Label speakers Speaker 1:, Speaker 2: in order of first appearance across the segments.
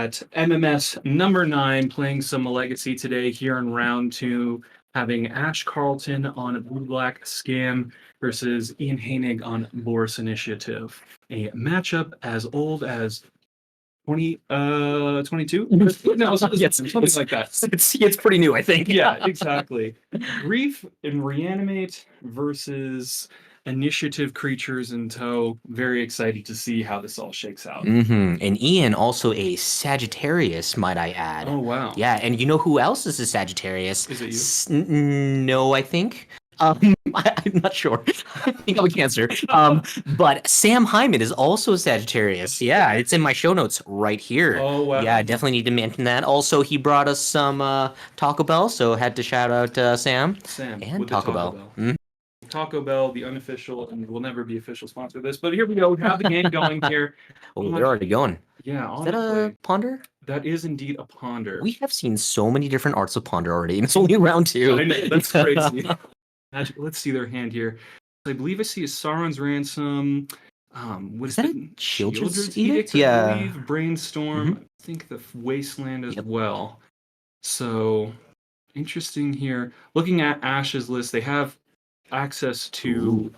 Speaker 1: at MMS number 9, playing some Legacy today here in round 2, having Ashe Carlton on Blue-Black Scam versus Ian Heinig on Boros Initiative. A matchup as old as 22? No, something like that.
Speaker 2: It's pretty new, I think.
Speaker 1: Yeah, exactly. Grief and Reanimate versus Initiative Creatures in Tow. Very excited to see how this all shakes out.
Speaker 2: And Ian also a Sagittarius, might I add.
Speaker 1: Oh, wow.
Speaker 2: Yeah, and you know who else is a Sagittarius?
Speaker 1: Is it you?
Speaker 2: No, I think. I'm not sure. I think I'm a Cancer. But Sam Hyman is also a Sagittarius. Yeah, it's in my show notes right here.
Speaker 1: Oh, wow.
Speaker 2: Yeah, I definitely need to mention that. Also, he brought us some Taco Bell, so had to shout out Sam.
Speaker 1: Sam
Speaker 2: And
Speaker 1: with
Speaker 2: Taco
Speaker 1: the Taco
Speaker 2: Bell.
Speaker 1: Bell. Taco Bell, the unofficial, and will never be official sponsor of this. But here we go. We have the game going here.
Speaker 2: Oh, they're already going.
Speaker 1: Yeah,
Speaker 2: Is that a Ponder?
Speaker 1: That is indeed a Ponder.
Speaker 2: We have seen so many different arts of Ponder already, and it's only round 2.
Speaker 1: I know, that's crazy. Let's see their hand here. I believe I see a Sauron's Ransom. What is
Speaker 2: that?
Speaker 1: Children's
Speaker 2: Edict?
Speaker 1: I believe. Brainstorm. I think the Wasteland as well. So interesting here. Looking at Ashe's list, they have access to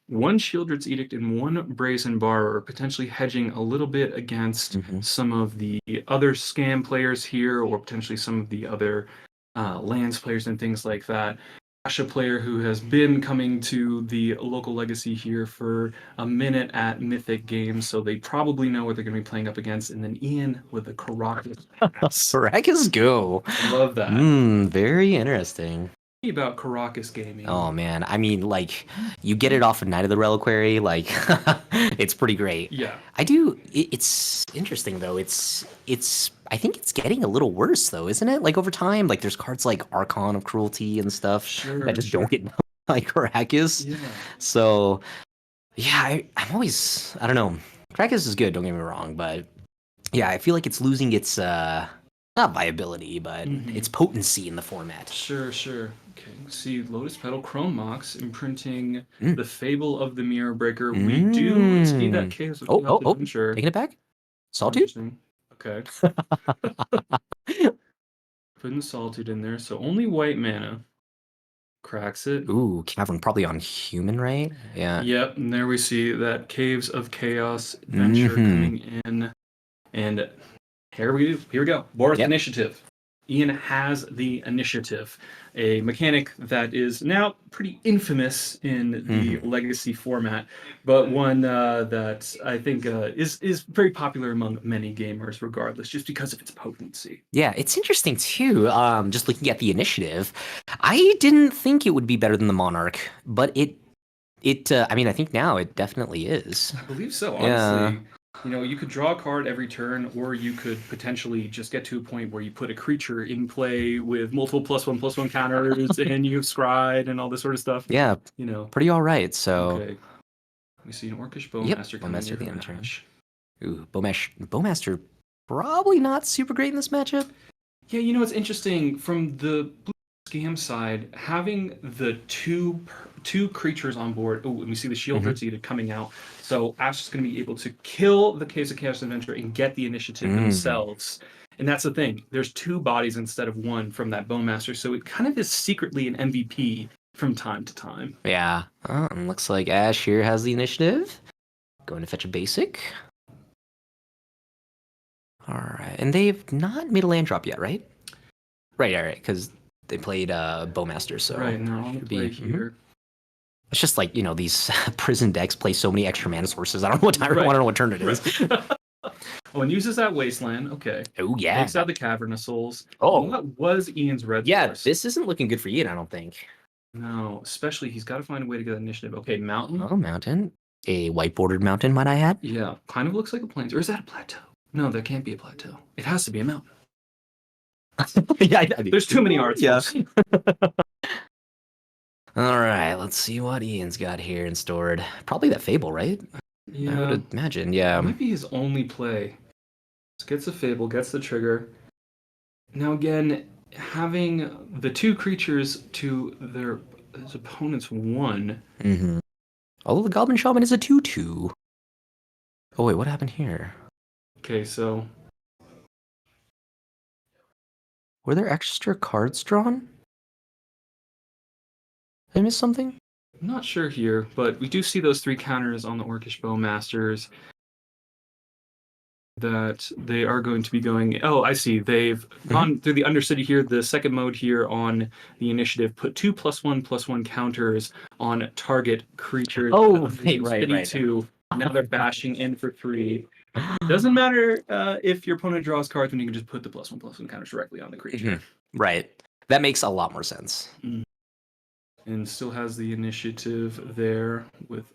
Speaker 1: one Shieldred's Edict and one Brazen Borrower, potentially hedging a little bit against some of the other scam players here, or potentially some of the other lands players and things like that. Ashe, a player who has been coming to the local Legacy here for a minute at Mythic Games, so they probably know what they're going to be playing up against. And then Ian with the Caracas.
Speaker 2: Caracas Go.
Speaker 1: I love that.
Speaker 2: Very interesting.
Speaker 1: About Caracas Gaming.
Speaker 2: Oh man, I mean, like, you get it off of Night of the Reliquary, like, it's pretty great.
Speaker 1: Yeah.
Speaker 2: I do. It's interesting though. I think it's getting a little worse though, isn't it? Like over time, like there's cards like Archon of Cruelty and stuff that just don't get like Caracas.
Speaker 1: Yeah.
Speaker 2: So, yeah, I'm always, I don't know. Caracas is good, don't get me wrong, but yeah, I feel like it's losing its not viability, but its potency in the format.
Speaker 1: Sure. Okay, see Lotus Petal Chrome Mox imprinting the Fable of the Mirror Breaker. We do see that Chaos of Adventure.
Speaker 2: Taking it back? Solitude?
Speaker 1: Okay. Putting the Solitude in there, so only white mana. Cracks it.
Speaker 2: Ooh, Cavern probably on human, right? Yeah.
Speaker 1: Yep, and there we see that Caves of Chaos Adventure coming in. And here we go. Boros Initiative. Ian has the initiative, a mechanic that is now pretty infamous in the Legacy format, but one that I think is very popular among many gamers regardless, just because of its potency.
Speaker 2: Yeah, it's interesting too, just looking at the initiative. I didn't think it would be better than the Monarch, but I mean, I think now it definitely is.
Speaker 1: I believe so, honestly. Yeah. You know, you could draw a card every turn, or you could potentially just get to a point where you put a creature in play with multiple +1/+1 counters, and you have Scryed and all this sort of stuff.
Speaker 2: Yeah,
Speaker 1: you know,
Speaker 2: pretty all right. So,
Speaker 1: okay, we see an Orcish Bowmaster coming
Speaker 2: Bowmaster the end turn.
Speaker 1: Ashe.
Speaker 2: Ooh, Bowmaster probably not super great in this matchup.
Speaker 1: Yeah, you know, it's interesting from the blue scam side, having the two creatures on board. Oh, and we see the Shieldred's Edict coming out. So Ashe is going to be able to kill the Caves of Chaos Adventure and get the initiative themselves. And that's the thing. There's 2 bodies instead of 1 from that Bowmaster. So it kind of is secretly an MVP from time to time.
Speaker 2: Yeah. Looks like Ashe here has the initiative. Going to fetch a basic. All right. And they've not made a land drop yet, right? Right. Because they played Bowmaster. So
Speaker 1: right, no, I'll play here.
Speaker 2: It's just like, you know, these prison decks play so many extra mana sources. I don't know what time, I don't know what turn it is.
Speaker 1: Oh, and uses that Wasteland. Okay.
Speaker 2: Oh, yeah.
Speaker 1: Takes out the Cavern of Souls.
Speaker 2: Oh.
Speaker 1: What was Ian's red source?
Speaker 2: This isn't looking good for Ian, I don't think.
Speaker 1: No, especially he's got to find a way to get initiative. Okay, Mountain.
Speaker 2: Oh, Mountain. A white-bordered mountain, might I add?
Speaker 1: Yeah, kind of looks like a plains. Or is that a plateau? No, that can't be a plateau. It has to be a mountain.
Speaker 2: Yeah, I mean,
Speaker 1: there's too many arts.
Speaker 2: Yeah. All right, let's see what Ian's got here in stored. Probably that Fable, right?
Speaker 1: Yeah.
Speaker 2: I would imagine, yeah.
Speaker 1: It might be his only play. Gets a Fable, gets the trigger. Now again, having the 2 creatures to his opponent's 1.
Speaker 2: Although the Goblin Shaman is a 2/2. Oh wait, what happened here?
Speaker 1: Okay, so
Speaker 2: Were there extra cards drawn? Did I miss something?
Speaker 1: I'm not sure here, but we do see those 3 counters on the Orcish Bowmasters that they are going to be going. Oh, I see. They've gone through the Undercity here. The second mode here on the initiative put 2+1/+1 counters on target creatures.
Speaker 2: Oh, right.
Speaker 1: 2. Now they're bashing in for 3. Doesn't matter if your opponent draws cards when you can just put the +1/+1 counters directly on the creature.
Speaker 2: Right. That makes a lot more sense.
Speaker 1: And still has the initiative there with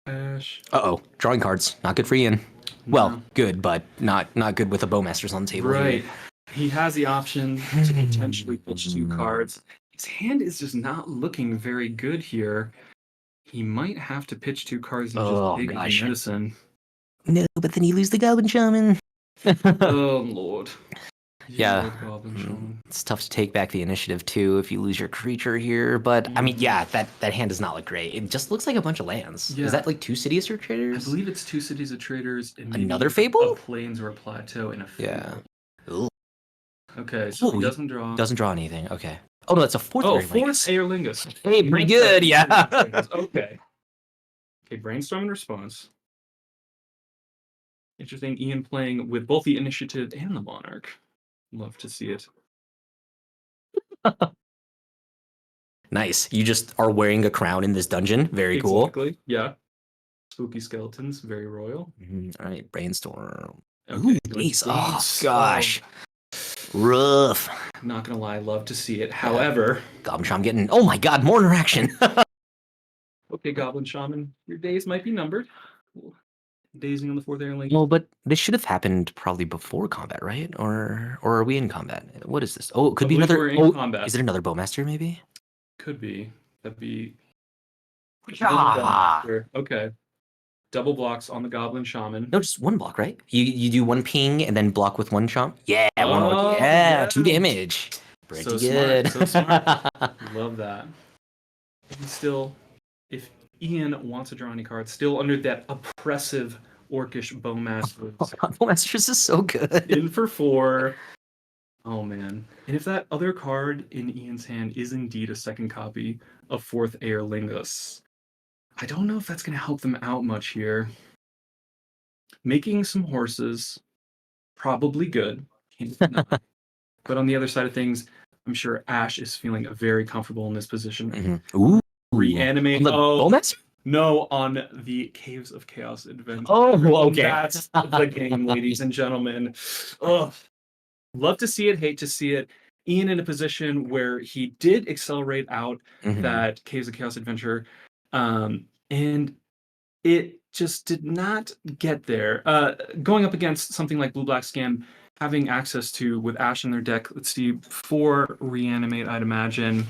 Speaker 1: Ashe.
Speaker 2: Uh-oh. Drawing cards. Not good for Ian. Well, good, but not good with the Bowmasters on the table.
Speaker 1: Right.
Speaker 2: Here.
Speaker 1: He has the option to potentially pitch 2 cards. His hand is just not looking very good here. He might have to pitch 2 cards and just take the medicine.
Speaker 2: No, but then you lose the Goblin Shaman.
Speaker 1: Oh, Lord.
Speaker 2: Yeah. It's tough to take back the initiative, too, if you lose your creature here. But, I mean, yeah, that hand does not look great. It just looks like a bunch of lands. Yeah. Is that like 2 Cities of Traders?
Speaker 1: I believe it's 2 Cities of Traders. And
Speaker 2: another Fable?
Speaker 1: A Plains or a Plateau and a Fable.
Speaker 2: Yeah. Ooh.
Speaker 1: Okay, so he doesn't draw.
Speaker 2: Doesn't draw anything. Okay. Oh, no, that's a 4th
Speaker 1: Aerlingus.
Speaker 2: Hey, pretty good, yeah.
Speaker 1: Okay. Okay, Brainstorm and Response. Interesting. Ian playing with both the Initiative and the Monarch. Love to see it.
Speaker 2: Nice. You just are wearing a crown in this dungeon. Very cool.
Speaker 1: Exactly. Yeah. Spooky skeletons. Very royal.
Speaker 2: All right. Brainstorm.
Speaker 1: Okay.
Speaker 2: Oh, gosh. Rough.
Speaker 1: Not gonna lie. Love to see it. However.
Speaker 2: Goblin Shaman getting... Oh, my God. More interaction.
Speaker 1: Okay, Goblin Shaman. Your days might be numbered. Dazing on the 4th Airlink.
Speaker 2: Well, but this should have happened probably before combat, right? Or are we in combat? What is this? Oh, it could be another.
Speaker 1: We're in combat.
Speaker 2: Is it another Bowmaster? Maybe.
Speaker 1: Could be. That'd be.
Speaker 2: Ah.
Speaker 1: Okay. Double blocks on the Goblin Shaman.
Speaker 2: No, just 1 block, right? You do 1 ping and then block with 1 chomp. Yeah, 2 damage. Pretty good.
Speaker 1: So smart. Love that. And still, if Ian wants to draw any cards, still under that oppressive Orcish Bowmasters.
Speaker 2: Oh God, Bowmasters is so good.
Speaker 1: In for 4. Oh man. And if that other card in Ian's hand is indeed a second copy of 4th Aerlingus, I don't know if that's going to help them out much here. Making some horses, probably good. But on the other side of things, I'm sure Ashe is feeling very comfortable in this position.
Speaker 2: Ooh.
Speaker 1: Reanimate.
Speaker 2: Bowmaster?
Speaker 1: No, on the Caves of Chaos adventure.
Speaker 2: Oh, okay.
Speaker 1: That's the game, ladies and gentlemen. Ugh. Love to see it, hate to see it. Ian in a position where he did accelerate out that Caves of Chaos adventure, and it just did not get there. Going up against something like Blue Black Scam, having access to, with Ashe in their deck, let's see, 4 reanimate, I'd imagine.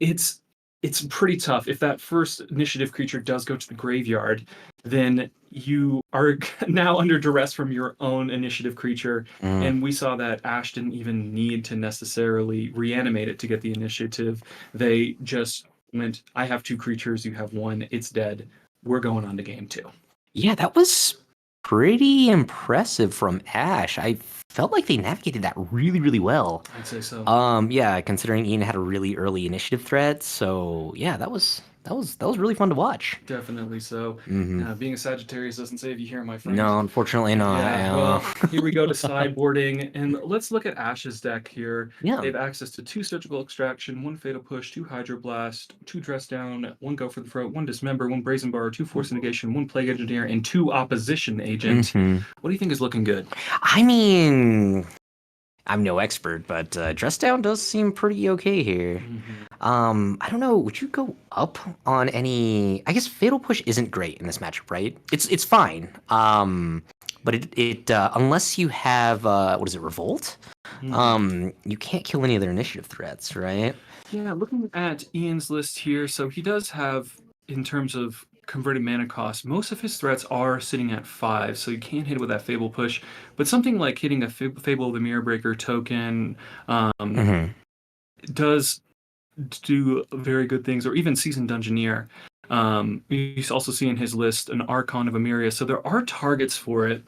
Speaker 1: It's pretty tough. If that first initiative creature does go to the graveyard, then you are now under duress from your own initiative creature. And we saw that Ashe didn't even need to necessarily reanimate it to get the initiative. They just went, I have 2 creatures, you have 1, it's dead. We're going on to game 2.
Speaker 2: Yeah, that was pretty impressive from Ashe. I felt like they navigated that really, really well.
Speaker 1: I'd say so.
Speaker 2: Yeah, considering Ian had a really early initiative threat. So yeah, that was really fun to watch.
Speaker 1: Definitely so. Being a Sagittarius doesn't save you here, my friend.
Speaker 2: No, unfortunately not.
Speaker 1: Yeah, well, here we go to sideboarding, and let's look at Ashe's deck here.
Speaker 2: Yeah.
Speaker 1: They have access to 2 Surgical Extraction, 1 Fatal Push, 2 Hydroblast, 2 Dress Down, 1 Go for the Throat, 1 Dismember, 1 Brazen Bar, 2 Force Negation, 1 Plague Engineer, and 2 Opposition Agent. What do you think is looking good?
Speaker 2: I mean, I'm no expert, but Dress Down does seem pretty okay here. I don't know. Would you go up on any? I guess Fatal Push isn't great in this matchup, right? It's fine. But it unless you have what is it, Revolt? You can't kill any of their initiative threats, right?
Speaker 1: Yeah, looking at Ian's list here, so he does have, in terms of converted mana cost, most of his threats are sitting at 5, so you can't hit it with that Fable Push. But something like hitting a Fable of the Mirror Breaker token does do very good things, or even Seasoned Dungeoneer. You also see in his list an Archon of Emeria, so there are targets for it.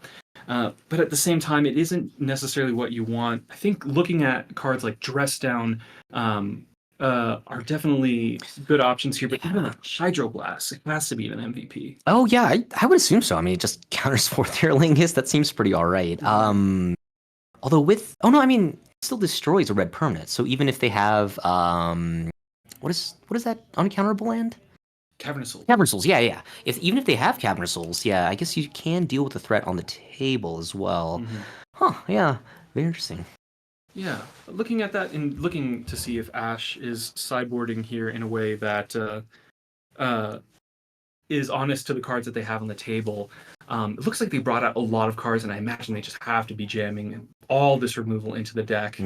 Speaker 1: But at the same time, it isn't necessarily what you want. I think looking at cards like Dress Down are definitely good options here, but even like Hydroblast, it has to be an MVP.
Speaker 2: Oh yeah, I would assume so. I mean, it just counters Fourth Air Lingus. That seems pretty all right. Although oh no, I mean, it still destroys a red permanent. So even if they have what is that uncounterable land?
Speaker 1: Cavernous Souls.
Speaker 2: Cavern Souls, yeah. Even if they have Cavern Souls, yeah, I guess you can deal with the threat on the table as well. Huh, yeah, very interesting.
Speaker 1: Yeah, looking at that and looking to see if Ashe is sideboarding here in a way that is honest to the cards that they have on the table. It looks like they brought out a lot of cards, and I imagine they just have to be jamming all this removal into the deck.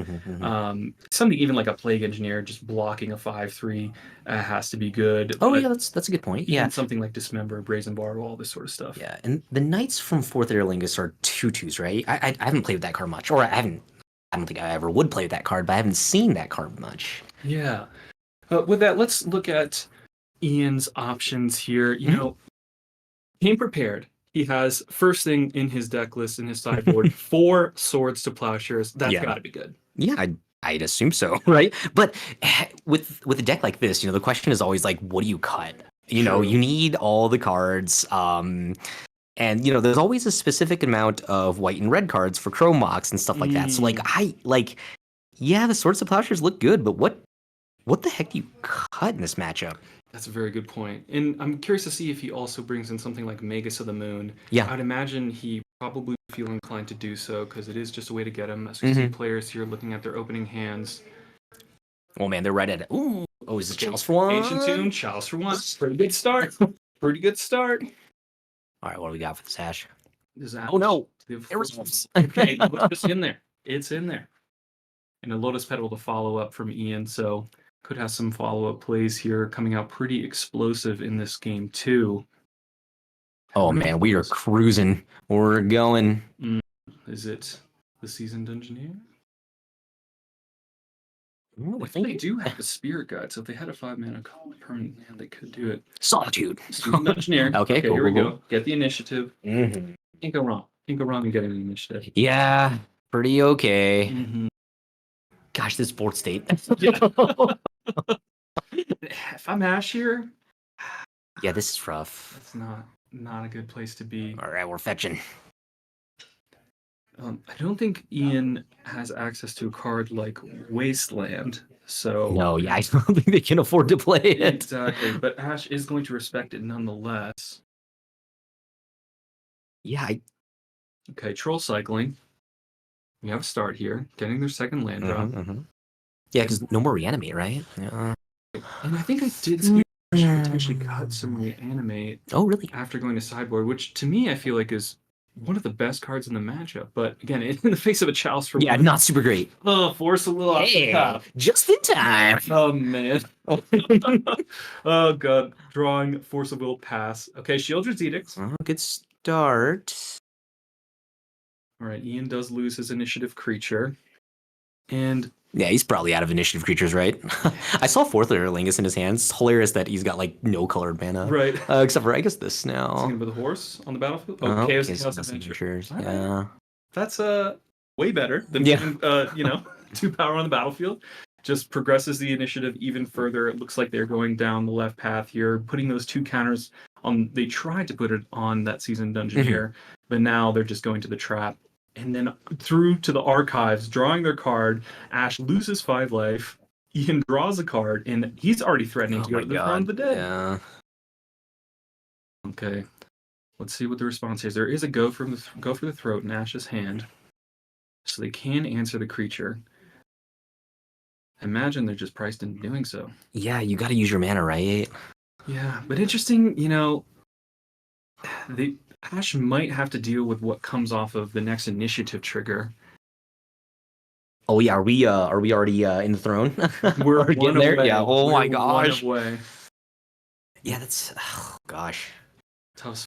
Speaker 1: Something even like a Plague Engineer, just blocking a 5/3 has to be good.
Speaker 2: Oh yeah, that's a good point.
Speaker 1: Even
Speaker 2: Yeah,
Speaker 1: something like Dismember, Brazen Borrow, all this sort of stuff.
Speaker 2: Yeah, and the Knights from Fourth Air Lingus are 2/2s, right? I haven't played with that card much, or I don't think I ever would play with that card, but I haven't seen that card much.
Speaker 1: Yeah. With that, let's look at Ian's options here. You know, came prepared. He has first thing in his deck list in his sideboard 4 Swords to Plowshares. That's got to be good.
Speaker 2: Yeah, I'd assume so, right? But with a deck like this, the question is always like, what do you cut? You know, you need all the cards. And there's always a specific amount of white and red cards for Chrome Mox and stuff like that. So the Swords to Plowshares look good, but what the heck do you cut in this matchup?
Speaker 1: That's a very good point. And I'm curious to see if he also brings in something like Magus of the Moon.
Speaker 2: Yeah.
Speaker 1: I'd imagine he probably feel inclined to do so because it is just a way to get him. As we see players here looking at their opening hands.
Speaker 2: Oh man, they're right at it. Ooh. Oh, is it Chalice for 1?
Speaker 1: Ancient Tomb, Chalice for 1. Pretty good start. Pretty good start.
Speaker 2: All right, what do we got for this Ashe?
Speaker 1: Oh
Speaker 2: no.
Speaker 1: Okay, it's in there. It's in there. And a Lotus Petal to follow up from Ian, so could have some follow-up plays here coming out pretty explosive in this game too.
Speaker 2: Oh man, we are cruising. We're going.
Speaker 1: Is it the Seasoned Dungeoneer?
Speaker 2: I
Speaker 1: think they do have a Spirit Guide, so if they had a 5-mana permanent land, they could do it.
Speaker 2: Solitude.
Speaker 1: Seasoned Dungeoneer.
Speaker 2: Okay, cool,
Speaker 1: here we
Speaker 2: cool.
Speaker 1: go. Get the initiative. Can't go wrong. Can't go wrong in getting the initiative.
Speaker 2: Yeah, pretty okay. Gosh, this fourth state.
Speaker 1: If I'm Ashe here,
Speaker 2: yeah, this is rough.
Speaker 1: That's not a good place to be.
Speaker 2: All right, we're fetching.
Speaker 1: I don't think Ian has access to a card like Wasteland, so
Speaker 2: no, yeah, I don't think they can afford to play it.
Speaker 1: Exactly, but Ashe is going to respect it nonetheless.
Speaker 2: Yeah.
Speaker 1: Okay, Troll Cycling. We have a start here, getting their second land drop.
Speaker 2: Yeah, because no more reanimate, right? Yeah.
Speaker 1: And I think I did see potentially cut some reanimate.
Speaker 2: Oh, really?
Speaker 1: After going to sideboard, which to me I feel like is one of the best cards in the matchup. But again, in the face of a Chalice for
Speaker 2: yeah,
Speaker 1: 1.
Speaker 2: Not super great.
Speaker 1: Oh, Force a little off the top.
Speaker 2: Just in time.
Speaker 1: Oh man. Oh god. Drawing Force of Will pass. Okay, Shieldred's Edict.
Speaker 2: Oh, good start.
Speaker 1: Alright, Ian does lose his initiative creature. And
Speaker 2: yeah, he's probably out of initiative creatures, right? I saw Fourth Air Lingus in his hands. It's hilarious that he's got like no colored mana.
Speaker 1: Right.
Speaker 2: Except for I guess this now.
Speaker 1: With a horse on the battlefield. Oh, Chaos Adventures.
Speaker 2: Right. Yeah.
Speaker 1: That's way better than putting 2 power on the battlefield. Just progresses the initiative even further. It looks like they're going down the left path here, putting those 2 counters on. They tried to put it on that Seasoned Dungeoneer, but now they're just going to the trap. And then through to the archives, drawing their card. Ashe loses 5 life. Ian draws a card, and he's already threatening to go to the Throne of the Dead.
Speaker 2: Yeah.
Speaker 1: Okay, let's see what the response is. There is a go for the throat in Ashe's hand, so they can answer the creature. I imagine they're just priced in doing so.
Speaker 2: Yeah, you got to use your mana, right?
Speaker 1: Yeah, but interesting. The Ashe might have to deal with what comes off of the next initiative trigger.
Speaker 2: Oh yeah, are we already in the throne?
Speaker 1: We're
Speaker 2: getting there.
Speaker 1: Away.
Speaker 2: Yeah. Oh my
Speaker 1: gosh.
Speaker 2: Yeah, that's gosh.
Speaker 1: Tough.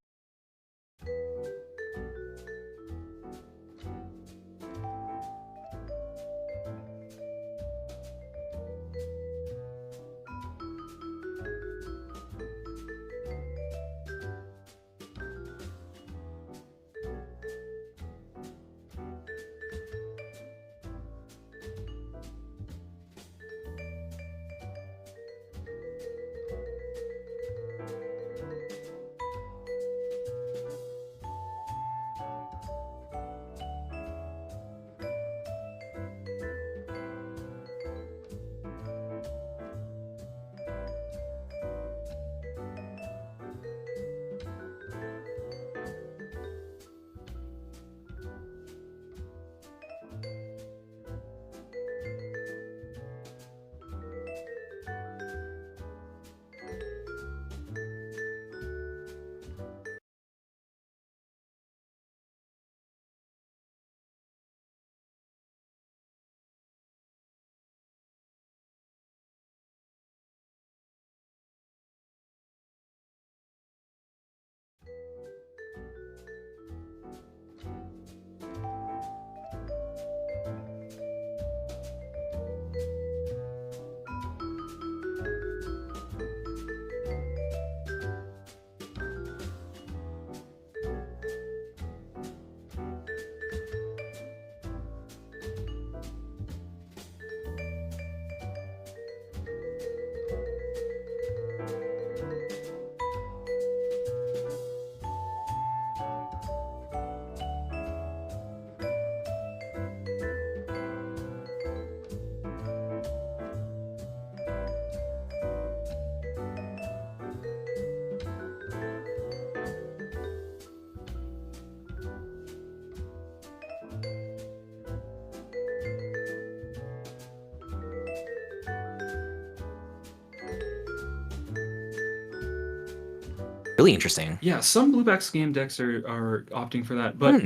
Speaker 2: Really interesting.
Speaker 1: Yeah, some blue-black scam decks are opting for that, but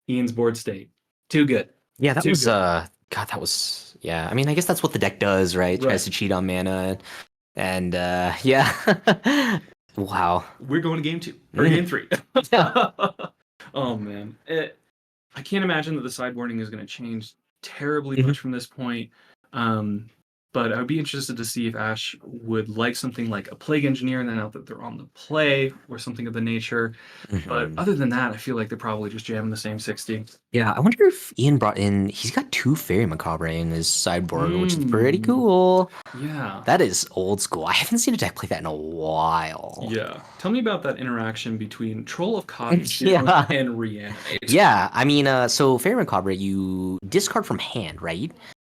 Speaker 1: Ian's board state. Too good.
Speaker 2: Yeah, that
Speaker 1: Too
Speaker 2: was
Speaker 1: good.
Speaker 2: God, that was yeah. I mean, I guess that's what the deck does, right? Tries to cheat on mana, and yeah. Wow.
Speaker 1: We're going to game 2 or game 3. Oh man, I can't imagine that the sideboarding is going to change terribly much from this point. But I would be interested to see if Ashe would like something like a Plague Engineer, now that they're on the play, or something of the nature. But other than that, I feel like they're probably just jamming the same 60.
Speaker 2: Yeah, I wonder if Ian brought in. He's got 2 Fairy Macabre in his sideboard, which is pretty cool.
Speaker 1: Yeah.
Speaker 2: That is old school. I haven't seen a deck play that in a while.
Speaker 1: Yeah. Tell me about that interaction between Troll of Cottontail and Reanimate.
Speaker 2: Yeah, I mean, so Fairy Macabre, you discard from hand, right?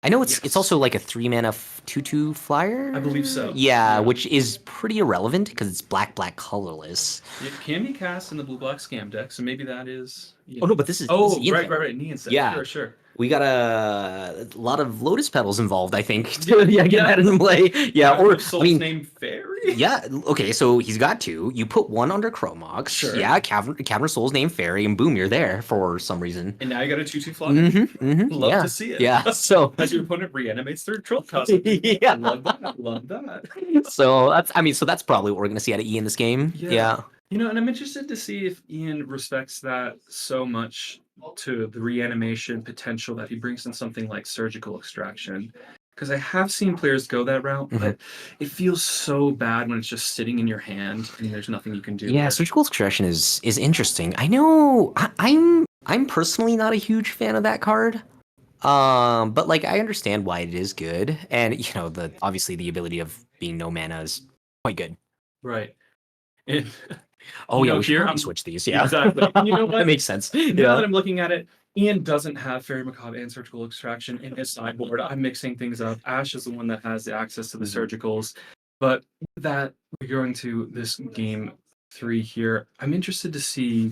Speaker 2: I know it's also like a 3-mana 2/2 flyer.
Speaker 1: I believe so.
Speaker 2: Yeah, which is pretty irrelevant because it's black colorless.
Speaker 1: It can be cast in the blue-black scam deck, so maybe that is.
Speaker 2: Oh no, but this is
Speaker 1: right. Neon set.
Speaker 2: Yeah,
Speaker 1: sure.
Speaker 2: We got a lot of Lotus Petals involved, I think, to get that in play. Yeah, or
Speaker 1: Soul's name Fairy.
Speaker 2: Yeah, okay, so he's got 2. You put 1 under Chromox. Sure. Yeah, Cavern Soul's name Fairy, and boom, you're there for some reason.
Speaker 1: And now you got a 2/2 flyer. Love to see it.
Speaker 2: Yeah, so
Speaker 1: as your opponent reanimates their Troll costume.
Speaker 2: Yeah,
Speaker 1: love that.
Speaker 2: So that's probably what we're gonna see out of Ian this game. Yeah.
Speaker 1: You know, and I'm interested to see if Ian respects that so much to the reanimation potential that he brings in something like Surgical Extraction. Because I have seen players go that route, but it feels so bad when it's just sitting in your hand and there's nothing you can do.
Speaker 2: Yeah, Surgical Extraction is interesting. I know I'm personally not a huge fan of that card. But like I understand why it is good, and you know obviously the ability of being no mana is quite good.
Speaker 1: Right. And
Speaker 2: we should probably switch these. Yeah,
Speaker 1: exactly. You know what?
Speaker 2: That makes sense.
Speaker 1: Now that I'm looking at it, Ian doesn't have Fairy Macabre and Surgical Extraction in his sideboard. I'm mixing things up. Ashe is the one that has the access to the Surgicals. But with that, we're going to this game 3 here. I'm interested to see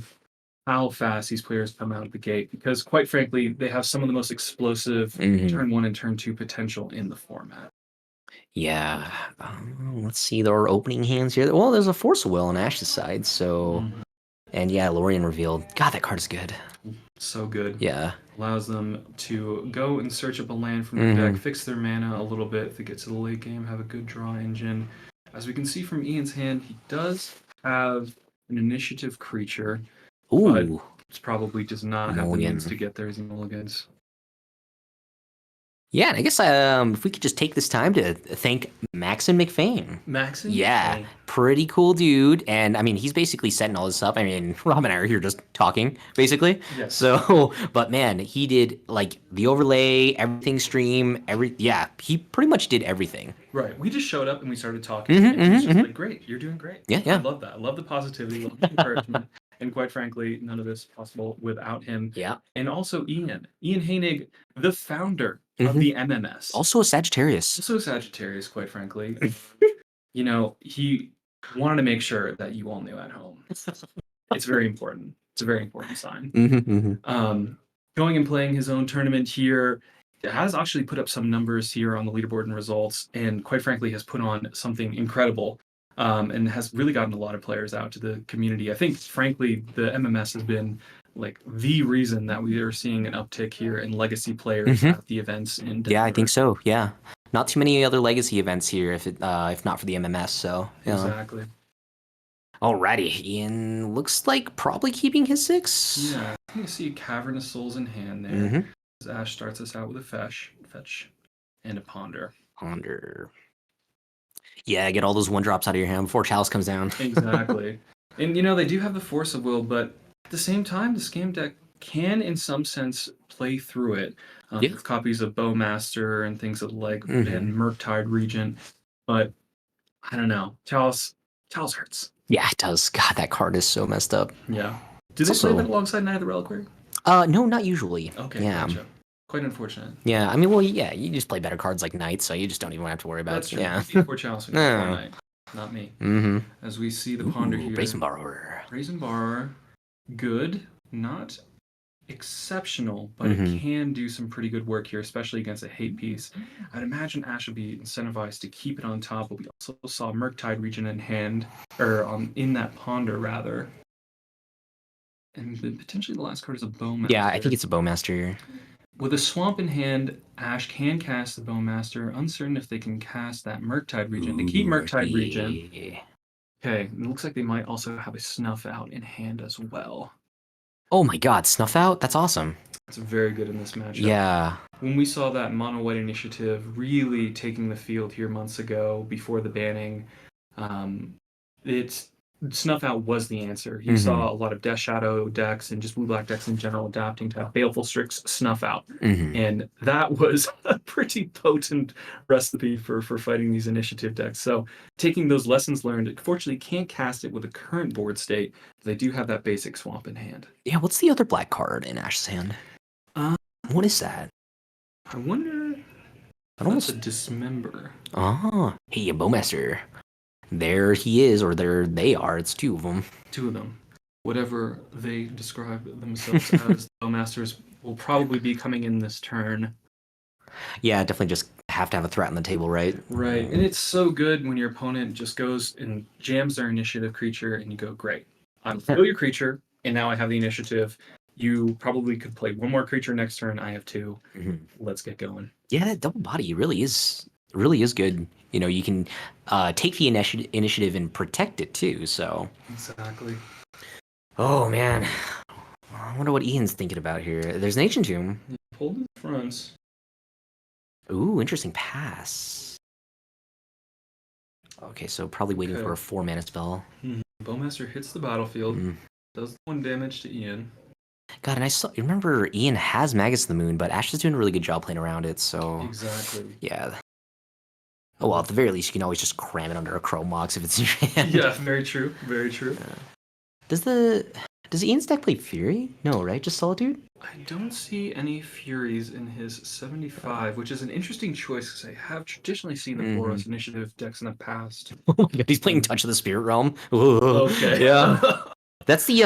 Speaker 1: how fast these players come out of the gate, because quite frankly, they have some of the most explosive turn 1 and turn 2 potential in the format.
Speaker 2: Yeah, let's see their opening hands here. Well, there's a Force of Will on Ashe's side, so and yeah, Lorien revealed. God, that card is good.
Speaker 1: So good.
Speaker 2: Yeah.
Speaker 1: Allows them to go and search up a land from their deck, fix their mana a little bit if they get to the late game, have a good draw engine. As we can see from Ian's hand, he does have an initiative creature.
Speaker 2: Ooh.
Speaker 1: But it probably does not have the means to get there as mulligans.
Speaker 2: Yeah, and I guess if we could just take this time to thank Maxon McFane.
Speaker 1: Maxon?
Speaker 2: Yeah, pretty cool dude. And I mean, he's basically setting all this up. I mean, Rob and I are here just talking, basically.
Speaker 1: Yes.
Speaker 2: So, but man, he did like the overlay, everything stream, he pretty much did everything.
Speaker 1: Right. We just showed up and we started talking. And he's just like, great, you're doing great.
Speaker 2: Yeah.
Speaker 1: I love that. I love the positivity, love the encouragement. And quite frankly, none of this is possible without him.
Speaker 2: Yeah.
Speaker 1: And also Ian Heinig, the founder of the MMS.
Speaker 2: Also a Sagittarius.
Speaker 1: Quite frankly. You know, he wanted to make sure that you all knew at home. It's very important. It's a very important sign. Going and playing his own tournament here, has actually put up some numbers here on the leaderboard and results, and quite frankly has put on something incredible. And has really gotten a lot of players out to the community. I think, frankly, the MMS has been like the reason that we are seeing an uptick here in legacy players at the events in Denver.
Speaker 2: Yeah, I think so. Yeah, not too many other legacy events here if not for the MMS. So
Speaker 1: exactly.
Speaker 2: Alrighty, Ian looks like probably keeping his 6.
Speaker 1: Yeah, I think I see Cavernous Souls in hand there. As Ashe starts us out with a fetch, and a ponder.
Speaker 2: Yeah, get all those 1-drops out of your hand before Chalice comes down.
Speaker 1: Exactly. And, you know, they do have the Force of Will, but at the same time, the Scam deck can, in some sense, play through it. With copies of Bowmaster and things like and Murktide Regent. But, I don't know. Chalice hurts.
Speaker 2: Yeah, it does. God, that card is so messed up.
Speaker 1: Yeah. Do they play that alongside Knight of the Reliquary?
Speaker 2: No, not usually.
Speaker 1: Okay,
Speaker 2: yeah.
Speaker 1: Gotcha. Quite unfortunate.
Speaker 2: Yeah, I mean, well, yeah, you just play better cards like Knight, so you just don't even have to worry about
Speaker 1: That's
Speaker 2: it.
Speaker 1: True.
Speaker 2: Yeah.
Speaker 1: For Chalice, Knight, not me. As we see the Ponder here.
Speaker 2: Brazen Borrower.
Speaker 1: Brazen Borrower, good, not exceptional, but it can do some pretty good work here, especially against a hate piece. I'd imagine Ashe would be incentivized to keep it on top, but we also saw Murktide Region in hand, or in that ponder rather. And potentially the last card is a Bowmaster.
Speaker 2: Yeah, I think it's a Bowmaster.
Speaker 1: With a Swamp in hand, Ashe can cast the Bowmaster, uncertain if they can cast that Murktide Region. To keep Murktide Region. Okay, it looks like they might also have a Snuff Out in hand as well.
Speaker 2: Oh my god, Snuff Out? That's awesome.
Speaker 1: That's very good in this matchup.
Speaker 2: Yeah.
Speaker 1: When we saw that Mono White initiative really taking the field here months ago before the banning, it's Snuff Out was the answer. You saw a lot of Death Shadow decks and just blue-black decks in general adapting to Baleful Strix Snuff Out. And that was a pretty potent recipe for fighting these initiative decks. So taking those lessons learned, unfortunately can't cast it with the current board state. They do have that basic Swamp in hand.
Speaker 2: Yeah, what's the other black card in Ashe's hand? What is that?
Speaker 1: I wonder. That's a Dismember.
Speaker 2: Oh, hey, a Bowmaster. There he is, or there they are. It's two of them.
Speaker 1: Two of them. Whatever they describe themselves as, the Bowmasters will probably be coming in this turn.
Speaker 2: Yeah, definitely just have to have a threat on the table, right?
Speaker 1: Right, and it's so good when your opponent just goes and jams their initiative creature, and you go, great. I'll kill your creature, and now I have the initiative. You probably could play one more creature next turn. I have two. Let's get going.
Speaker 2: Yeah, that double body really is good. You know, you can take the initiative and protect it too. So
Speaker 1: exactly.
Speaker 2: Oh man, I wonder what Ian's thinking about here. There's an Ancient Tomb.
Speaker 1: Pulled in fronts.
Speaker 2: Ooh, interesting pass. Okay, so probably waiting for a 4-mana spell.
Speaker 1: Bowmaster hits the battlefield. Does 1 damage to Ian.
Speaker 2: God, and remember Ian has Magus of the Moon, but Ashe is doing a really good job playing around it, so...
Speaker 1: Exactly.
Speaker 2: Yeah. Oh, well, at the very least, you can always just cram it under a Chrome Mox if it's in your hand.
Speaker 1: Yeah, very true. Very true.
Speaker 2: Does Ian's deck play Fury? No, right? Just Solitude?
Speaker 1: I don't see any Furies in his 75, which is an interesting choice because I have traditionally seen the Boros initiative decks in the past.
Speaker 2: Oh my god, he's playing Touch of the Spirit Realm.
Speaker 1: Okay.
Speaker 2: Yeah. That's the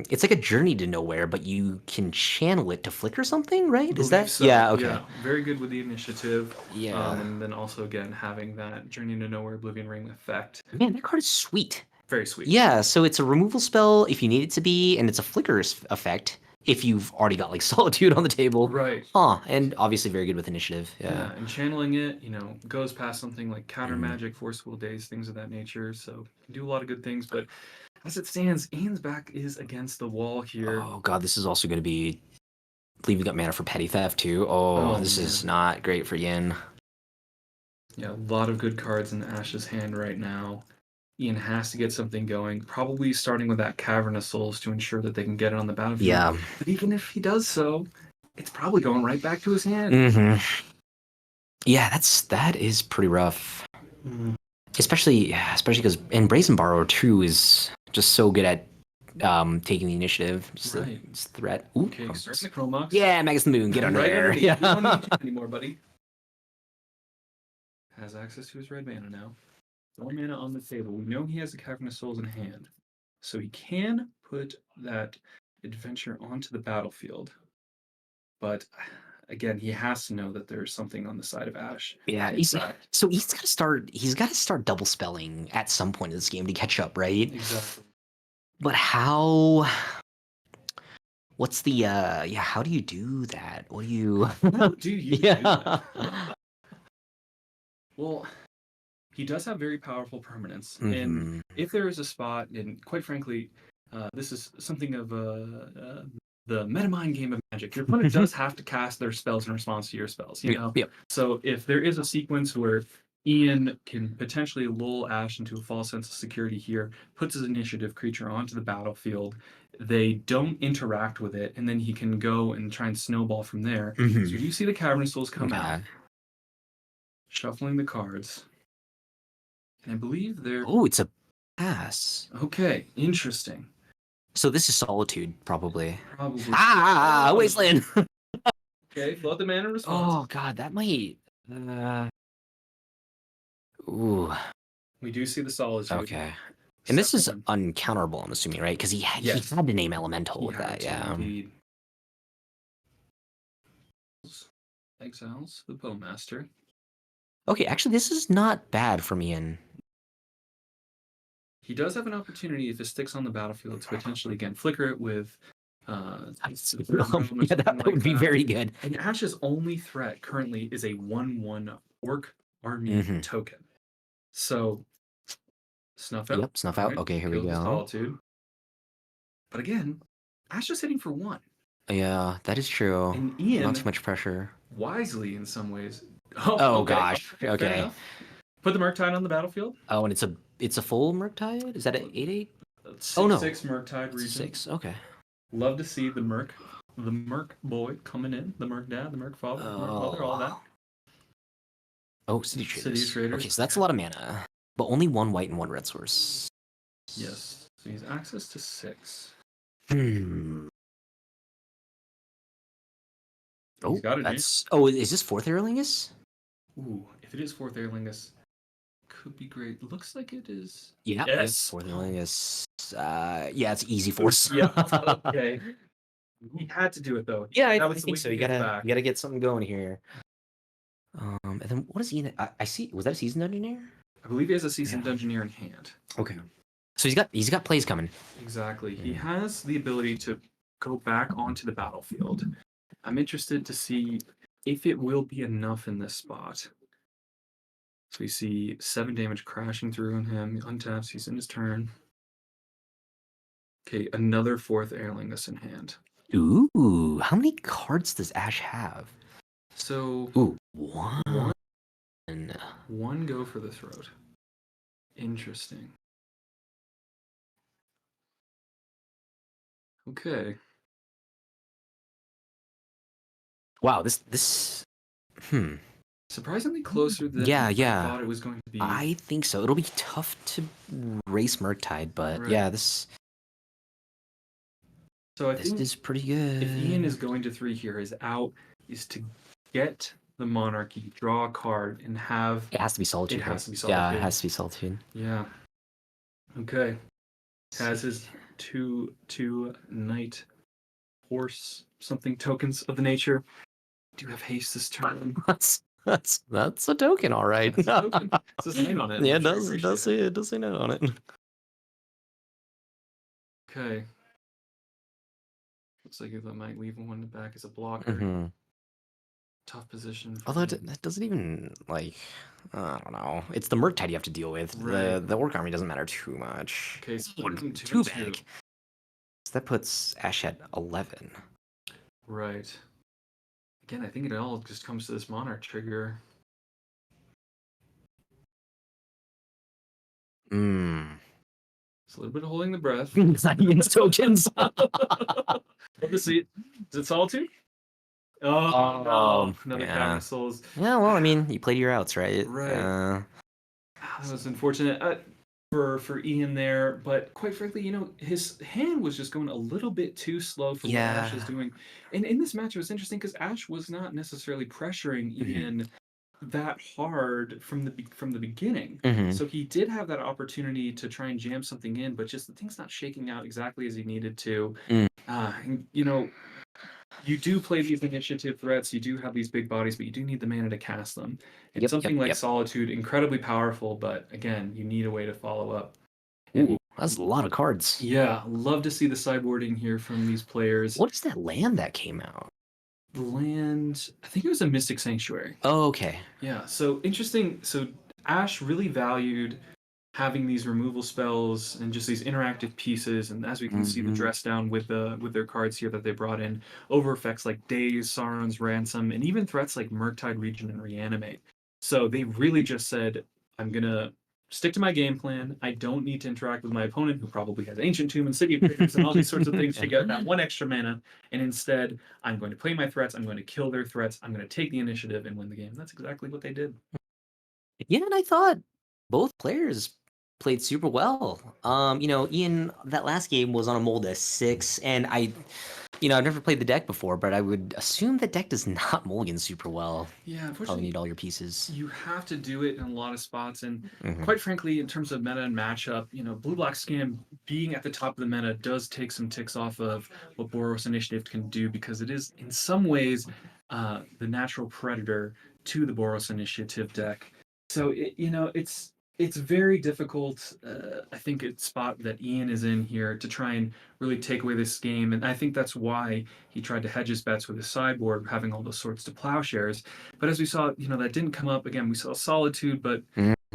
Speaker 2: it's like a Journey to Nowhere, but you can channel it to flicker something, right? Is that
Speaker 1: so.
Speaker 2: Yeah, okay.
Speaker 1: Yeah, very good with the initiative.
Speaker 2: Yeah.
Speaker 1: And then also again having that Journey to Nowhere Oblivion Ring effect.
Speaker 2: Man, that card is sweet.
Speaker 1: Very sweet.
Speaker 2: Yeah, so it's a removal spell if you need it to be, and it's a flicker effect if you've already got like Solitude on the table.
Speaker 1: Right.
Speaker 2: And obviously very good with initiative.
Speaker 1: Yeah, and channeling it, goes past something like Counter Magic, Forceful Days, things of that nature. So can do a lot of good things, but as it stands, Ian's back is against the wall here.
Speaker 2: Oh god, this is also going to be... I believe we got mana for Petty Theft too. Oh, this is not great for Yin.
Speaker 1: Yeah, a lot of good cards in Ashe's hand right now. Ian has to get something going, probably starting with that Cavern of Souls to ensure that they can get it on the battlefield.
Speaker 2: Yeah.
Speaker 1: But even if he does so, it's probably going right back to his hand.
Speaker 2: Yeah, that is pretty rough. Especially because Brazen Borrower too is just so good at taking the initiative. Just
Speaker 1: right.
Speaker 2: It's threat. Ooh.
Speaker 1: Okay, starting the Chrome Mox.
Speaker 2: Yeah, Magus the Moon, get under there. Yeah.
Speaker 1: You don't need to anymore, buddy. Has access to his red mana now. 1 mana on the table. We know he has a Cavern of Souls in hand. So he can put that adventure onto the battlefield. But again, he has to know that there's something on the side of Ashe.
Speaker 2: Yeah, he's got to start double spelling at some point in this game to catch up, right?
Speaker 1: Exactly.
Speaker 2: But how do you do that? What do you
Speaker 1: How do you do that? Well, he does have very powerful permanence, and if there is a spot, and quite frankly, this is something of the metamind game of Magic. Your opponent does have to cast their spells in response to your spells, you know?
Speaker 2: Yep.
Speaker 1: So if there is a sequence where Ian can potentially lull Ashe into a false sense of security here, puts his initiative creature onto the battlefield, they don't interact with it, and then he can go and try and snowball from there. So you see the Cavern of Souls come out, shuffling the cards. And I believe they're...
Speaker 2: Oh, it's a pass.
Speaker 1: Okay, interesting.
Speaker 2: So this is Solitude, probably.
Speaker 1: Probably.
Speaker 2: Wasteland!
Speaker 1: Okay, float the mana response.
Speaker 2: Oh, God, that might... Ooh.
Speaker 1: We do see the Solitude.
Speaker 2: Okay. And this is uncounterable, I'm assuming, right? Because he had to name Elemental with that, yeah.
Speaker 1: Indeed. Exiles the Bowmaster.
Speaker 2: Okay, actually, this is not bad for Ian.
Speaker 1: He does have an opportunity if it sticks on the battlefield to potentially again flicker it with
Speaker 2: Yeah, that would be very good.
Speaker 1: And Ashe's only threat currently is a 1/1 orc army token. So snuff out.
Speaker 2: Yep, snuff out.
Speaker 1: Right,
Speaker 2: Okay, here we
Speaker 1: kills the
Speaker 2: go.
Speaker 1: Solitude. But again, Ashe just hitting for 1.
Speaker 2: Yeah, that is true.
Speaker 1: And Ian,
Speaker 2: not too much pressure.
Speaker 1: Wisely in some ways.
Speaker 2: Oh, okay. Gosh. Okay.
Speaker 1: Put the Murktide on the battlefield.
Speaker 2: Oh, and it's a full Murktide? Is that an 8/8?
Speaker 1: 6/6 Murktide region.
Speaker 2: 6. Okay.
Speaker 1: Love to see the Merc boy coming in, the Merc dad, the Merc father, the Merc mother, all that.
Speaker 2: Oh, City Traders.
Speaker 1: City Traders.
Speaker 2: Okay, so that's a lot of mana, but only 1 white and 1 red source.
Speaker 1: Yes, so he has access to 6.
Speaker 2: Oh, that's. Oh, is this 4th Aerlingus?
Speaker 1: Ooh, if it is 4th Aerlingus, could be great. Looks like it is.
Speaker 2: Yeah.
Speaker 1: Yes.
Speaker 2: 4th Aerlingus. Yeah, it's easy force.
Speaker 1: Yeah. Okay. He had to do it though.
Speaker 2: Yeah, I think so. You gotta get something going here. And then what is he? I see. Was that a Seasoned Dungeoneer?
Speaker 1: I believe he has a Seasoned Dungeoneer in hand.
Speaker 2: Okay. So he's got plays coming.
Speaker 1: Exactly. He has the ability to go back onto the battlefield. I'm interested to see if it will be enough in this spot. So we see 7 damage crashing through on him. He untaps. He's in his turn. Okay, another 4th Aerlingus in hand.
Speaker 2: Ooh, how many cards does Ashe have?
Speaker 1: So,
Speaker 2: one.
Speaker 1: One go for the throat. Interesting. Okay.
Speaker 2: Wow, this.
Speaker 1: Surprisingly closer than I thought it was going to be.
Speaker 2: I think so. It'll be tough to race Murktide, but yeah, this.
Speaker 1: So I think
Speaker 2: this is pretty good.
Speaker 1: If Ian is going to 3 here, his out is to get the Monarchy, draw a card, and have.
Speaker 2: It has to be Solitude.
Speaker 1: It has to be Solitude.
Speaker 2: Yeah, it has to be Solitude.
Speaker 1: Yeah. Okay. Has his 2/2 Knight Horse something tokens of the nature. Do have haste this turn.
Speaker 2: That's a token, all right.
Speaker 1: That's a token. It says name on it.
Speaker 2: Yeah, it does say name on it.
Speaker 1: Okay. Looks like that might leave one back as a blocker. Tough position.
Speaker 2: Although that doesn't even like, I don't know. It's the Murktide you have to deal with.
Speaker 1: Right.
Speaker 2: The Orc Army doesn't matter too much.
Speaker 1: Okay, so
Speaker 2: 2 bag. So that puts Ashe at 11.
Speaker 1: Right. Again, I think it all just comes to this Monarch trigger. It's a little bit of holding the breath.
Speaker 2: It's not Ian's tokens.
Speaker 1: Love to see it. Is it Solitude? Oh, no. Another Cabinet Souls.
Speaker 2: Yeah, well, I mean, you played your outs, right?
Speaker 1: Right. That was unfortunate for Ian there, but quite frankly, his hand was just going a little bit too slow for what Ashe is doing. And in this match, it was interesting because Ashe was not necessarily pressuring Ian that hard from the beginning. So he did have that opportunity to try and jam something in, but just the thing's not shaking out exactly as he needed to. And, you do play these initiative threats, you do have these big bodies, but you do need the mana to cast them. And something like Solitude, incredibly powerful, but again, you need a way to follow up.
Speaker 2: Ooh, that's a lot of cards.
Speaker 1: Yeah, love to see the sideboarding here from these players.
Speaker 2: What is that land that came out?
Speaker 1: The land, I think it was a Mystic Sanctuary.
Speaker 2: Oh, okay.
Speaker 1: Yeah, so interesting. So Ashe really valued having these removal spells and just these interactive pieces, and as we can see the dress down with their cards here that they brought in, over effects like Daze, Sauron's Ransom, and even threats like Murktide Region and Reanimate. So they really just said, I'm gonna stick to my game plan. I don't need to interact with my opponent, who probably has Ancient Tomb and City of Critters and all these sorts of things to get that 1 extra mana, and instead I'm going to play my threats, I'm going to kill their threats, I'm going to take the initiative and win the game. That's exactly what they did.
Speaker 2: Yeah, and I thought both players played super well. Ian, that last game was on a mold as 6, and I've never played the deck before, but I would assume the deck does not mulligan super well.
Speaker 1: Yeah, unfortunately,
Speaker 2: probably need all your pieces.
Speaker 1: You have to do it in a lot of spots, and quite frankly, in terms of meta and matchup, Blue-Black Scam being at the top of the meta does take some ticks off of what Boros Initiative can do, because it is, in some ways, the Natural Predator to the Boros Initiative deck. So it's very difficult. I think it's spot that Ian is in here to try and really take away this game, and I think that's why he tried to hedge his bets with his sideboard, having all those Swords to Plowshares. But as we saw, that didn't come up again. We saw Solitude, but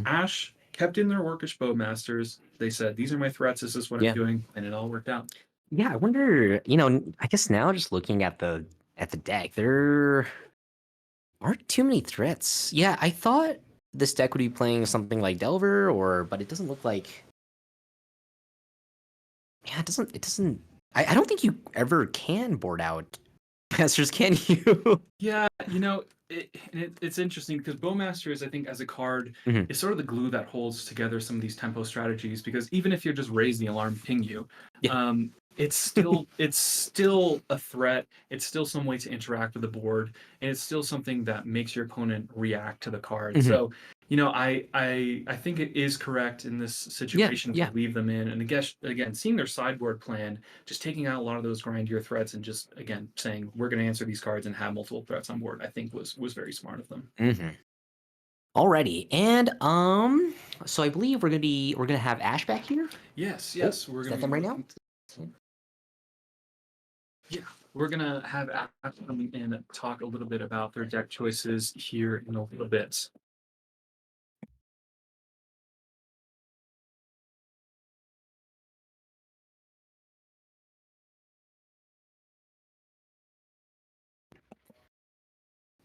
Speaker 1: Ashe kept in their Orcish Bowmasters. They said, "These are my threats. This is what I'm doing," and it all worked out.
Speaker 2: Yeah, I wonder. I guess now just looking at the deck, there aren't too many threats. Yeah, I thought this deck would be playing something like Delver, but it doesn't look like. Yeah, it doesn't. I don't think you ever can board out Masters, can you?
Speaker 1: Yeah, it's interesting because Bowmasters, I think, as a card, is sort of the glue that holds together some of these tempo strategies. Because even if you just raise the alarm, ping you, it's still a threat. It's still some way to interact with the board, and it's still something that makes your opponent react to the card. So, I think it is correct in this situation to leave them in. And again, seeing their sideboard plan, just taking out a lot of those grindier threats, and just again saying we're going to answer these cards and have multiple threats on board, I think was very smart of them.
Speaker 2: Alrighty, and so I believe we're gonna have Ashe back here.
Speaker 1: Yes,
Speaker 2: we're gonna them right now.
Speaker 1: Yeah, we're gonna have Ashe come in and talk a little bit about their deck choices here in a little bit.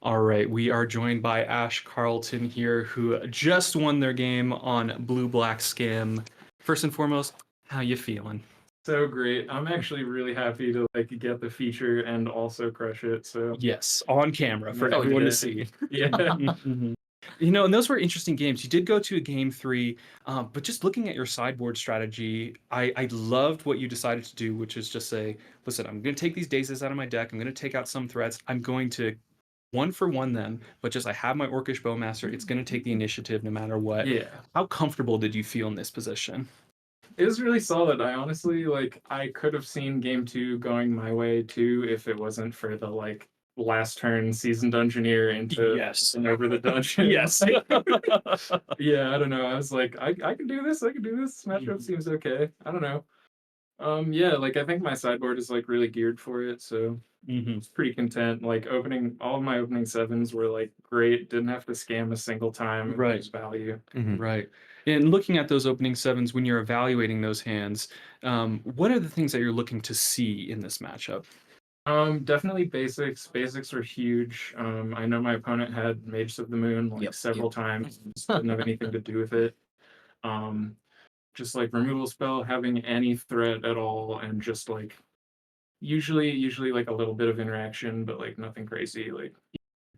Speaker 1: All right, we are joined by Ashe Carlton here, who just won their game on Blue-Black Scam. First and foremost, how you feeling?
Speaker 3: So great. I'm actually really happy to get the feature and also crush it. So
Speaker 1: yes, on camera for everyone to see.
Speaker 3: Yeah.
Speaker 1: And those were interesting games. You did go to a game 3, but just looking at your sideboard strategy, I loved what you decided to do, which is just say, listen, I'm going to take these Dazes out of my deck. I'm going to take out some threats. I'm going to 1-for-1 them, but just I have my Orcish Bowmaster. It's going to take the initiative no matter what.
Speaker 3: Yeah.
Speaker 1: How comfortable did you feel in this position?
Speaker 3: It was really solid. I honestly, I could have seen game 2 going my way too if it wasn't for the last turn Seasoned Dungeoneer into and over the dungeon.
Speaker 1: Yes.
Speaker 3: Yeah, I don't know. I was like, I can do this. I can do this. Matchup seems okay. I don't know. Yeah, I think my sideboard is really geared for it, so it's pretty content. Opening all of my opening 7s were great. Didn't have to scam a single time.
Speaker 1: Right.
Speaker 3: Lose value.
Speaker 1: Right. And looking at those opening 7s when you're evaluating those hands, what are the things that you're looking to see in this matchup?
Speaker 3: Definitely basics. Basics are huge. I know my opponent had Mages of the Moon several times. Didn't have anything to do with it. Just removal spell, having any threat at all, and just usually a little bit of interaction, but nothing crazy.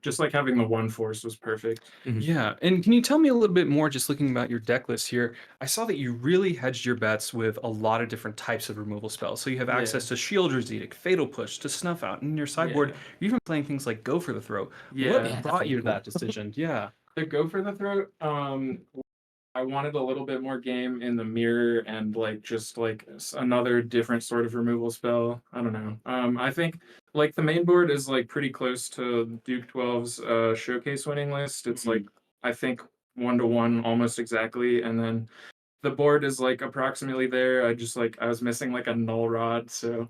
Speaker 3: Just having the 1 force was perfect.
Speaker 1: Yeah, and can you tell me a little bit more, just looking about your deck list here? I saw that you really hedged your bets with a lot of different types of removal spells. So you have access to Shielder's Edict, Fatal Push, to Snuff Out. And in your sideboard, you're even playing things like Go for the Throat. What brought you to that decision? Yeah.
Speaker 3: The Go for the Throat, I wanted a little bit more game in the mirror and just another different sort of removal spell. I don't know. I think the main board is pretty close to Duke 12's showcase winning list. It's I think 1-to-1 almost exactly, and then the board is approximately there. I was missing a null rod, so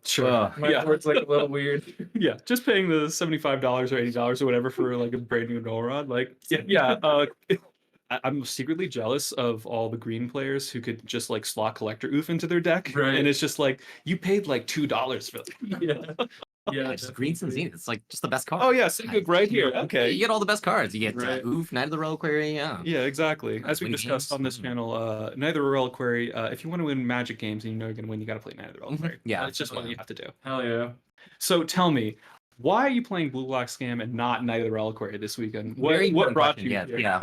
Speaker 3: my board's a little weird.
Speaker 1: Yeah, just paying the $75 or $80 or whatever for a brand new null rod. I'm secretly jealous of all the green players who could just slot Collector Oof into their deck.
Speaker 3: Right.
Speaker 1: And it's just you paid $2 for it.
Speaker 3: Yeah,
Speaker 2: just Greens and Zenith. It's just the best card.
Speaker 1: Oh yeah, Sigurd right here. Okay.
Speaker 2: You get all the best cards. You get Oof, Knight of the Reliquary.
Speaker 1: Yeah, exactly. As we discussed on this channel, Knight of the Reliquary, if you want to win Magic games and you know you're going to win, you got to play Knight of the Reliquary.
Speaker 2: Yeah.
Speaker 1: It's just what you have to do.
Speaker 3: Hell yeah.
Speaker 1: So tell me, why are you playing Blue-Black Scam and not Knight of the Reliquary this weekend? What brought you here?
Speaker 2: Yeah.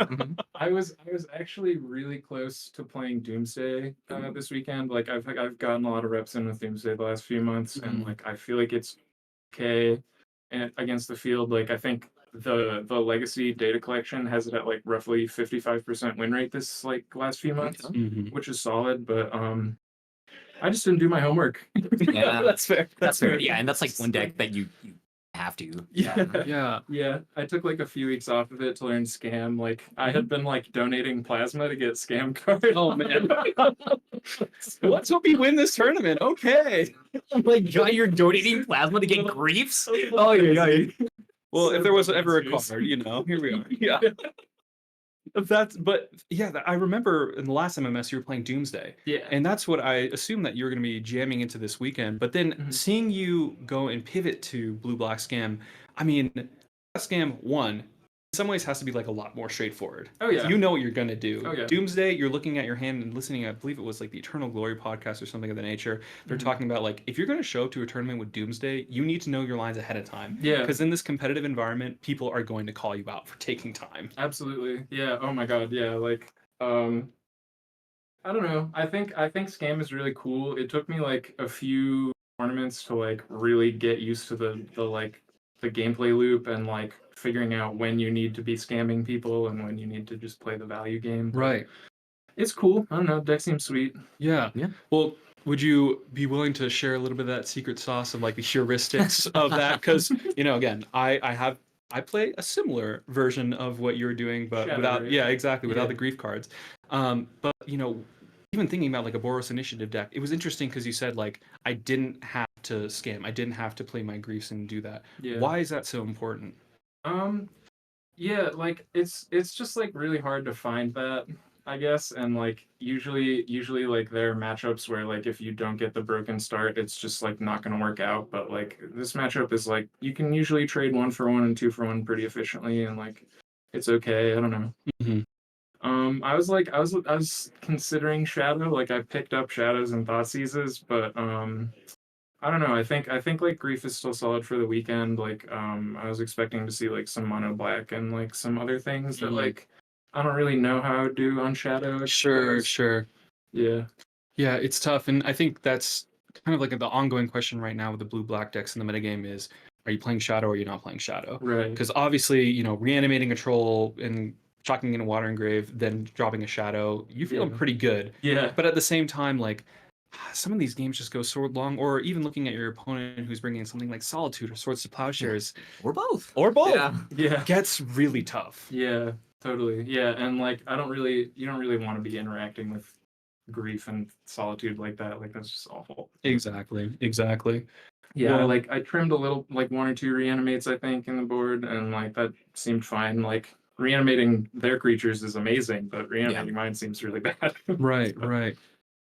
Speaker 3: I was actually really close to playing Doomsday this weekend. I've gotten a lot of reps in with Doomsday the last few months, and I feel like it's okay against the field. I think the legacy data collection has it at roughly 55% win rate this last few months, which is solid, but I just didn't do my homework.
Speaker 2: Yeah,
Speaker 1: that's fair.
Speaker 2: That's fair. Yeah, and that's one deck that you have to.
Speaker 1: Yeah.
Speaker 3: I took like a few weeks off of it to learn Scam. Like I had been like donating plasma to get Scam cards.
Speaker 1: Oh man. Let's hope you win this tournament. Okay.
Speaker 2: Oh my god, you're donating plasma to get griefs?
Speaker 1: Oh yeah. Well,
Speaker 3: So
Speaker 1: if there was ever a
Speaker 3: dangerous.
Speaker 1: card, here we are. Yeah. I remember in the last MMS you were playing Doomsday.
Speaker 3: Yeah.
Speaker 1: And that's what I assumed that you were going to be jamming into this weekend. But then seeing you go and pivot to Blue Black Scam, I mean, Scam 1 in some ways has to be like a lot more straightforward.
Speaker 3: Oh yeah.
Speaker 1: You know what you're going to do.
Speaker 3: Oh, yeah.
Speaker 1: Doomsday, you're looking at your hand and listening, I believe it was like the Eternal Glory podcast or something of the nature. They're talking about like, if you're going to show up to a tournament with Doomsday, you need to know your lines ahead of time.
Speaker 3: Yeah.
Speaker 1: Because in this competitive environment, people are going to call you out for taking time.
Speaker 3: Absolutely. Yeah. Oh my god. Yeah. Like I don't know. I think Scam is really cool. It took me like a few tournaments to like really get used to the gameplay loop and like figuring out when you need to be scamming people and when you need to just play the value game. But
Speaker 1: Right.
Speaker 3: it's cool. I don't know. Deck seems sweet.
Speaker 1: Yeah.
Speaker 2: Yeah.
Speaker 1: Well, would you be willing to share a little bit of that secret sauce of like the heuristics of that? Because again, I play a similar version of what you're doing, but
Speaker 3: Shadow,
Speaker 1: without
Speaker 3: right?
Speaker 1: without
Speaker 3: Yeah.
Speaker 1: the grief cards. But even thinking about like a Boros initiative deck, it was interesting because you said like I didn't have to scam, I didn't have to play my griefs and do that.
Speaker 3: Yeah.
Speaker 1: Why is that so important?
Speaker 3: Yeah, like it's just like really hard to find that, I guess, and like usually like there are matchups where like if you don't get the broken start, it's just like not gonna work out. But like this matchup is like you can usually trade 1-for-1 and 2-for-1 pretty efficiently, and like it's okay. I don't know.
Speaker 1: Mhm.
Speaker 3: I was considering Shadow, like I picked up Shadows and Thoughtseizes, but I don't know. I think like Grief is still solid for the weekend. Like I was expecting to see like some mono black and like some other things that like I don't really know how to do on Shadow. I suppose.
Speaker 1: Sure.
Speaker 3: Yeah.
Speaker 1: Yeah, it's tough, and I think that's kind of like the ongoing question right now with the blue-black decks in the metagame is, are you playing Shadow or are you not playing Shadow?
Speaker 3: Right.
Speaker 1: Because obviously, reanimating a troll and shocking in a Watering Grave, then dropping a Shadow, you feel
Speaker 3: Yeah.
Speaker 1: pretty good.
Speaker 3: Yeah.
Speaker 1: But at the same time, like, some of these games just go so long, or even looking at your opponent who's bringing in something like Solitude or Swords to Plowshares,
Speaker 2: Or both.
Speaker 3: Yeah.
Speaker 1: gets really tough.
Speaker 3: Yeah. Totally. Yeah. And like you don't really want to be interacting with Grief and Solitude like that. Like that's just awful.
Speaker 1: Exactly.
Speaker 3: Yeah,
Speaker 1: Well-
Speaker 3: like I trimmed a little, like 1 or 2 reanimates, I think, in the board, and like that seemed fine. Like reanimating their creatures is amazing, but reanimating mine seems really bad.
Speaker 1: Right.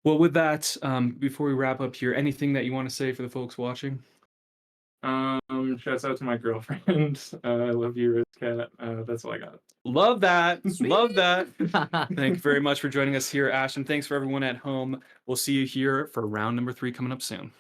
Speaker 1: Well, with that, before we wrap up here, anything that you want to say for the folks watching?
Speaker 3: Shouts out to my girlfriend. I love you, Rose Cat. That's all I got.
Speaker 1: Love that. Love that. Thank you very much for joining us here, Ash, and thanks for everyone at home. We'll see you here for round number 3 coming up soon.